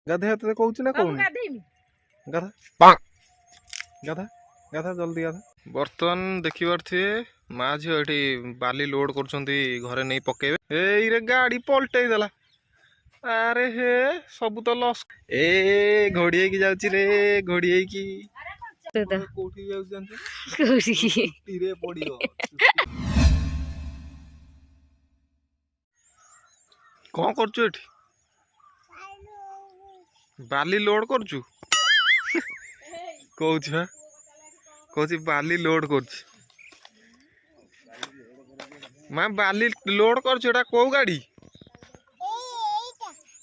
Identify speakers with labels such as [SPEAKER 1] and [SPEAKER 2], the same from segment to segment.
[SPEAKER 1] गाधे ते कहूँ ना कहूँ गाधा गाधा गाधा जल्दी गाधा। बर्तमान देखी पारे माँ झील ये बाली लोड कर घरे नहीं पकेबे ए गाड़ी पलटई देला। अरे हे सब तो लस ए घोड़ी की जाउची रे घोड़ी की कोठी जाउची पड़ियो कौन करचु एठी बाली लोड करचु कहूँ बाली लोड कर मैं बाली लोड कर कौ गाड़ी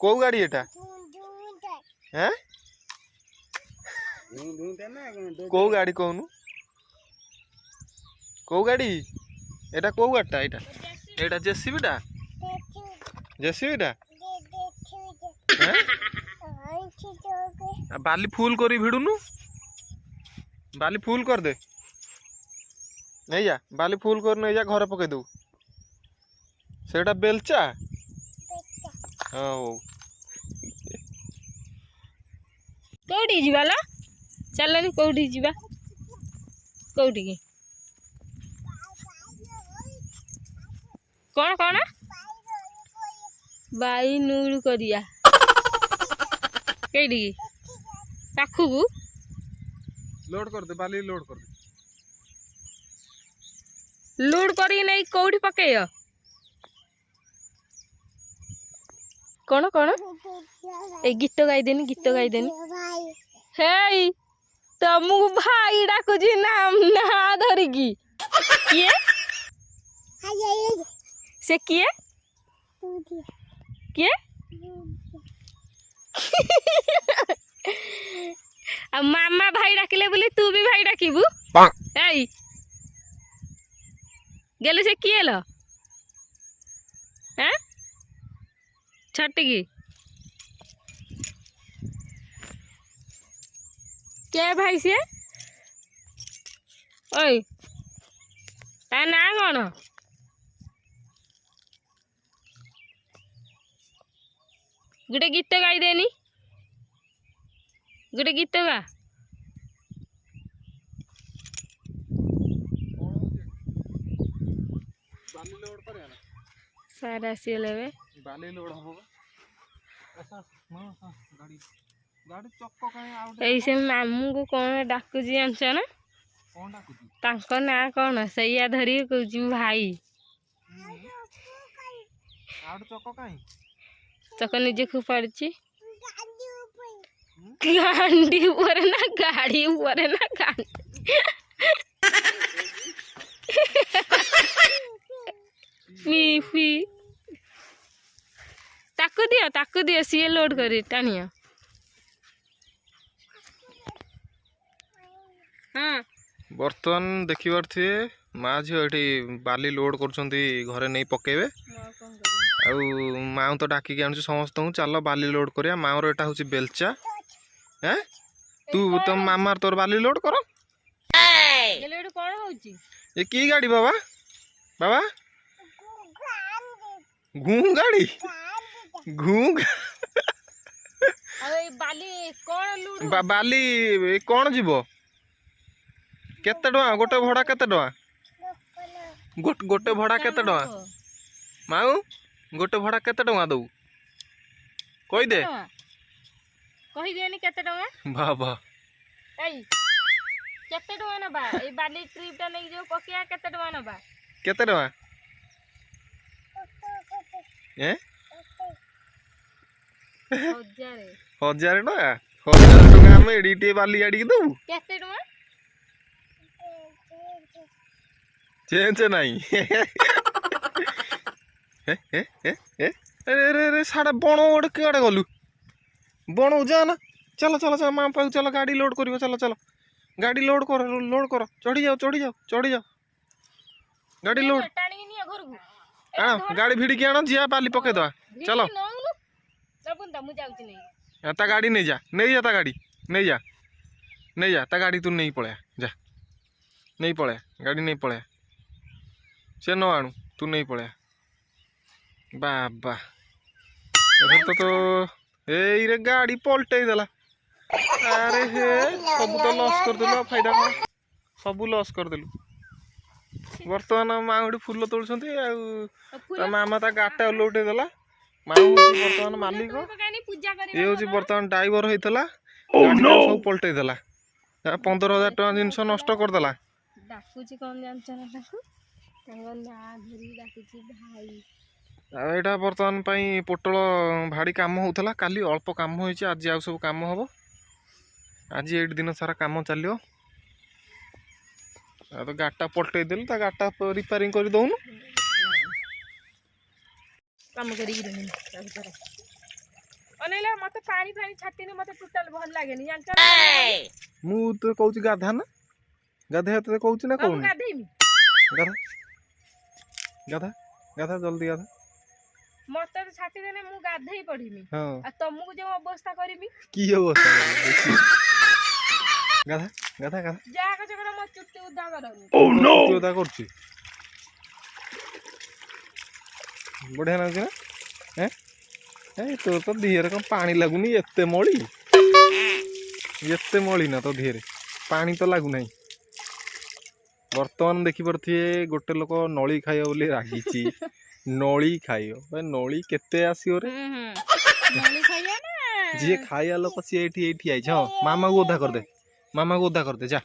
[SPEAKER 1] कौ गाड़ी एटा हैं कौ गाड़ी कहनु कौ गाड़ी एटा कौ गाड़ीटा एटा एटा जेसीबी टा हैं बाली फुल करी भिड़ुनु बाली फुल कर दे नहीं जा बाली फुल कर नहीं जा घर पके दू सेटा बेलचा हाँ
[SPEAKER 2] कौटी जीवाला चलनी कौटी जीवा कौटी की कौन कौन बाई नूर करिया कईटी पाखु को
[SPEAKER 1] लोड कर दे बाली लोड कर दे
[SPEAKER 2] लोड करी नहीं कौटी पकेय कौन कौन ए गीत गाई देनी हे तुमको भाई डाकुची नाम ना धरिकी किए से किए किए आ मामा भाई डाकिले बोली तू भी भाई डाकिबू ए गेलु से किए लो हैं छटकी क्या भाई से ओए ता ना कौन गोटे गीत गाई देनी गोटे गीत गा सारा आसी लेवे
[SPEAKER 1] बाली लोड हो गाड़ी गाड़ी चक्क काहे आउट
[SPEAKER 2] ऐसे मामू को कौन डाकुची जानछ ना
[SPEAKER 1] कौन डाकुची
[SPEAKER 2] तांको ना कौन सैया धरी कहूँ भाई
[SPEAKER 1] आउट चक्क काहे
[SPEAKER 2] चक निजे खुपाड़ी गांडी ऊपर ना गाड़ी ऊपर ना गांडी पी पी ताकू दियो सी लोड करी टाणिया हाँ
[SPEAKER 1] बर्तमान देखी पारे माँ झील ये बाली लोड कर घरे नहीं पकेबे आउ माँ तो डाकिक आनु समस्त चल बाली लोड करिया माँ रो एटा होची बेलचा हैं तू तुम मामार तोर बाली लोड कर
[SPEAKER 2] कौन होची
[SPEAKER 1] ये की गाड़ी बाबा बाबा घू गाड़ी घू
[SPEAKER 2] बाली कौन लूड
[SPEAKER 1] बाली कौन जीव केते टका गोटे भड़ा केते टका गोटे भड़ा केते टका माऊ गोटे भड़ा केते टका दऊ कहि दे
[SPEAKER 2] कहि देनी केते टका
[SPEAKER 1] बाबा
[SPEAKER 2] एई केते टका नबा ए बाली ट्रिप टा नै जो पकिया केते टका नबा
[SPEAKER 1] केते टका ए 1000 टका हम एडिटे बाली गाड़ी के दऊ
[SPEAKER 2] केते टका
[SPEAKER 1] चेंज नहीं अरे अरे अरे साड़ा बण गोटे कड़े गलु बण जा ना चलो चलो चलो माँ पाक चलो गाड़ी लोड कर चलो चलो गाड़ी लोड कर चढ़ी जाओ गाड़ी लोड आण गाड़ी भिड़िकी आण जिया बाली पके दवा चलो ता गाड़ी नहीं जा ता गाड़ी नहीं जा ता गाड़ी तू नहीं पड़े जा नहीं पड़े गाड़ी नहीं पड़े से न आणु तू नहीं पड़े बाबा तो ଏଇରେ ଗାଡ଼ି ପଲଟେଇ ଦେଲା। ଆରେ ହେ ସବୁ ତ ଲସ୍ କରିଦେଲୁ ଆଉ ଫାଇଦା କ'ଣ? ସବୁ ଲସ୍ କରିଦେଲୁ। ବର୍ତ୍ତମାନ ମାଉଠି ଫୁଲ ତୋଳୁଛନ୍ତି ଆଉ ତା ମାମା ତା ଗାଡ଼ିଟା ଓଲଟେଇ ଦେଲା। ମାଉ ହଉଛି ବର୍ତ୍ତମାନ ମାଲିକ, ଇଏ ହଉଛି ବର୍ତ୍ତମାନ ଡ୍ରାଇଭର ହେଇଥିଲା, ଗାଡ଼ିଟା ସବୁ ପଲଟେଇ ଦେଲା। 15,000 ଟଙ୍କା ଜିନିଷ ନଷ୍ଟ କରିଦେଲା।
[SPEAKER 2] ଡାକୁଛି କଣ ଜାଣିଛ ନା ତାକୁ? ତାଙ୍କ ନାଁ ଧରି ଡାକୁଛି ଭାଇ।
[SPEAKER 1] ଆଉ ଏଇଟା ବର୍ତ୍ତମାନ ପାଇଁ ପୋଟଳ ଭାଡ଼ି କାମ ହେଉଥିଲା, କାଲି ଅଳ୍ପ କାମ ହେଇଛି, ଆଜି ଆଉ ସବୁ କାମ ହେବ। ଆଜି ଏଇଠି ଦିନ ସାରା କାମ ଚାଲିବ। ଆଉ ତ ଗାଡ଼ିଟା ପଲଟେଇ ଦେଲୁ, ତା ଗାଡ଼ିଟା ରିପାରିଂ କରି ଦଉନୁ।
[SPEAKER 2] କାମ କରିକି ରହିନି ତା ଭିତରେ। ଅନେଇଲା ମତେ ପାଣି ଫାଣି ଛାଟିନି, ମତେ ଟୋଟାଲ ଭଲ ଲାଗେନି ଜାଣିଛ ନା?
[SPEAKER 1] ମୁଁ ତ କହୁଛି ଗାଧା ନା, ଗାଧେଇବା ତତେ କହୁଛି ନା କହୁନି?
[SPEAKER 2] ଗାଧେଇମି
[SPEAKER 1] ଗାଧା ଗାଧା ଗାଧା ଜଲ୍ଦି ଗାଧା।
[SPEAKER 2] ମତେ ତ ଛାଟିଦେନେ ମୁଁ ଗାଧେଇ ପଡିମି।
[SPEAKER 1] ହଁ
[SPEAKER 2] ଆଉ ତମକୁ ଯୋଉ ଅବସ୍ଥା କରିମି
[SPEAKER 1] କି ଅବସ୍ଥା? ଗାଧା ଗାଧା ଗାଧା।
[SPEAKER 2] ଯାହା କଥା କର ମୋ ଚୁଟି ଉଦା କରନି।
[SPEAKER 1] ଚୁଟି ଓଦା କରୁଛି, ବଢିଆ ଲାଗୁଛି ନା? ତୋର ତ ଦିହରେ କ'ଣ ପାଣି ଲାଗୁନି? ଏତେ ମଳି ନା ତୋ ଦିହରେ ପାଣି ତ ଲାଗୁନାହିଁ। ବର୍ତ୍ତମାନ ଦେଖିପାରୁଥିବେ ଗୋଟେ ଲୋକ ନଳି ଖାଇବ ବୋଲି ରାଗିଛି। ନଳି ଖାଇବ, ନଳି କେତେ ଆସିବ ରେ? ଯିଏ ଖାଇବା ଲୋକ ସିଏ ଏଇଠି ଆଇଛି। ହଁ ମାମାକୁ ଓଦା କରିଦେ, ମାମାକୁ ଓଦା କରିଦେ, ଯା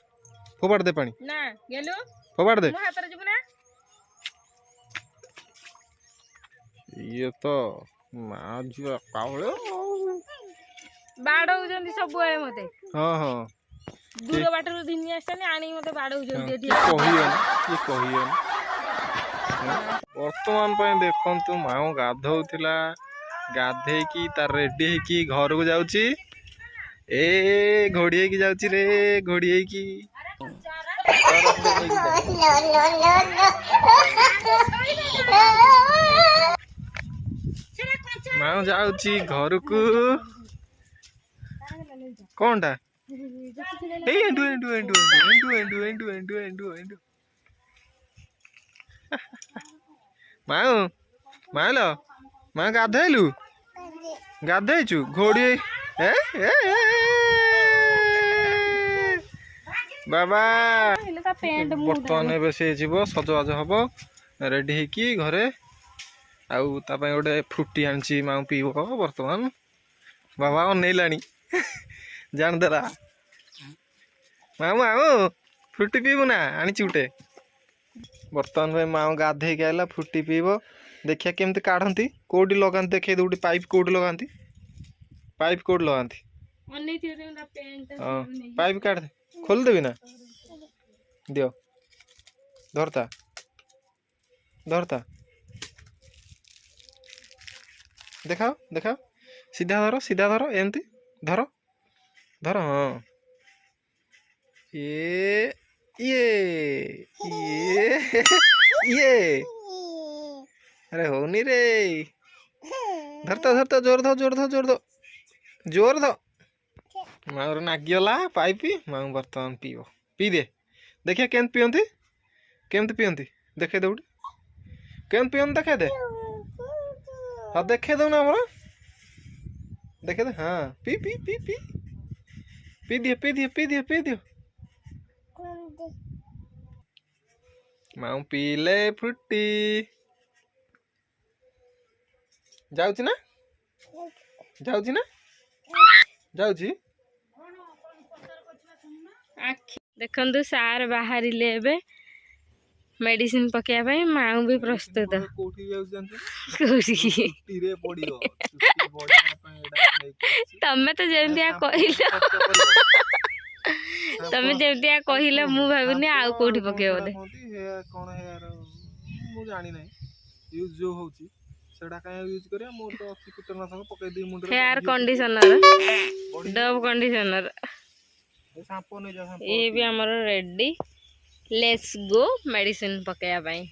[SPEAKER 1] ଫୋପାଡ଼ି ଦେ ପାଣି,
[SPEAKER 2] ନା ଗେଲୁ
[SPEAKER 1] ଫୋପାଡ଼ି ଦେ।
[SPEAKER 2] ମୋ ହାତରେ ଯିବୁ ନା?
[SPEAKER 1] ଇଏ ତ ମା ଝିଅ କାଉଳେ
[SPEAKER 2] ବାଡଉଛନ୍ତି ସବୁବେଳେ ମତେ।
[SPEAKER 1] ହଁ ହଁ
[SPEAKER 2] ଦୂର ବାଟରୁ ଦିନି ଆସିଛନ୍ତି ଆଣିକି ମତେ ବାଡଉଛନ୍ତି ଏଠି।
[SPEAKER 1] କହିବେନି। ବର୍ତ୍ତମାନ ପାଇଁ ଦେଖନ୍ତୁ ମାଉ ଗାଧଉଥିଲା, ଗାଧେଇକି ତାର ରେଡି ହେଇକି ଘରକୁ ଯାଉଛି। ଏ ଘୋଡ଼ି ହେଇକି ଯାଉଛି ରେ, ଘୋଡ଼ି ହେଇକି। ମାଉ ଯାଉଛି ଘରକୁ। କଣଟା? ଏଇ ଏଣ୍ଡୁ ଏଣ୍ଡୁ ଏଣ୍ଡୁ ଏଣ୍ଡୁ ଏଣ୍ଡୁ ଏଣ୍ଡୁ ଏଣ୍ଡୁ ଏଣ୍ଡୁ ଏଣ୍ଡୁ। ମାଉ ମାଇଲ ମା ଗାଧେଇଲୁ? ଗାଧେଇଛୁ? ଘୋଡ଼ି ବାବା ବର୍ତ୍ତମାନ ଏବେ ସେ ଯିବ, ସଜବାଜ ହବ, ରେଡି ହେଇକି ଘରେ। ଆଉ ତା ପାଇଁ ଗୋଟେ ଫ୍ରୁଟି ଆଣିଛି, ମାଉ ପିଇବ ବର୍ତ୍ତମାନ। ବାବା ଅନେଇଲାଣି, ଜାଣିଦେଲା। ମାମୁ ଫ୍ରୁଟି ପିଇବୁ ନା? ଆଣିଛି ଗୋଟେ। ବର୍ତ୍ତମାନ ପାଇଁ ମାଉ ଗାଧେଇକି ଆଇଲା, ଫ୍ରୁଟି ପିଇବ। ଦେଖିଆ କେମିତି କାଢନ୍ତି, କୋଉଠି ଲଗାନ୍ତି ଦେଖେଇ ଦଉଠି। ପାଇପ୍ କୋଉଠି ଲଗାନ୍ତି? ପାଇପ୍ କୋଉଠି ଲଗାନ୍ତି? ପାଇପ୍ କାଢ, ଖୋଲିଦେବି ନା? ଦିଅ, ଧରତା ଦେଖାଅ ଦେଖାଅ। ସିଧା ଧର, ଏମିତି ଧର। ହଁ ଇଏ ଆରେ ହଉନି ରେ। ଧରତା ଜୋର ଧ। ମାଉର ନାଗିଗଲା ପାଇପ୍। ମାଉ ବର୍ତ୍ତମାନ ପିଇବ। ପିଇଦେ, ଦେଖିଆ କେମିତି ପିଅନ୍ତି ଦେଖେଇ ଦଉଠି। କେମିତି ପିଅନ୍ତି ଦେଖେଇ ଦେ। ହଁ ଦେଖେଇ ଦଉନା ଆମର, ଦେଖେଇ ଦେ। ହଁ ପିଇ ଦିଅ। ମାଉ ପିଇଲେ ଫ୍ରୁଟି। ଯାଉଛି ନା? ଯାଉଛି।
[SPEAKER 2] ଦେଖନ୍ତୁ ସାର୍ ବାହାରିଲେ ଏବେ ମେଡିସିନ ପକେଇବା ପାଇଁ। ମାଉ ବି ପ୍ରସ୍ତୁତ। ତମେ ତ ଯେମିତିଆ କହିଲ ମୁଁ ଭାବିନି ଆଉ କୋଉଠି ପକେଇବ ବୋଧେ।
[SPEAKER 1] ମୁଁ ଜାଣି ନାହିଁ ୟୁଜ ଯୋଉ ହଉଛି ସେଟା କାଇଁ ୟୁଜ କରିବା। ମୋର ତ ଅଛି କୀଟନାଶକ, ପକେଇ ଦେଇ ମୁଣ୍ଡରେ।
[SPEAKER 2] Hair conditioner, ଡବ୍ conditioner. ଇଏ ବି ଆମର ରେଡି। ଲେଟ୍ସ ଗୋ ମେଡିସିନ ପକେଇବା ପାଇଁ।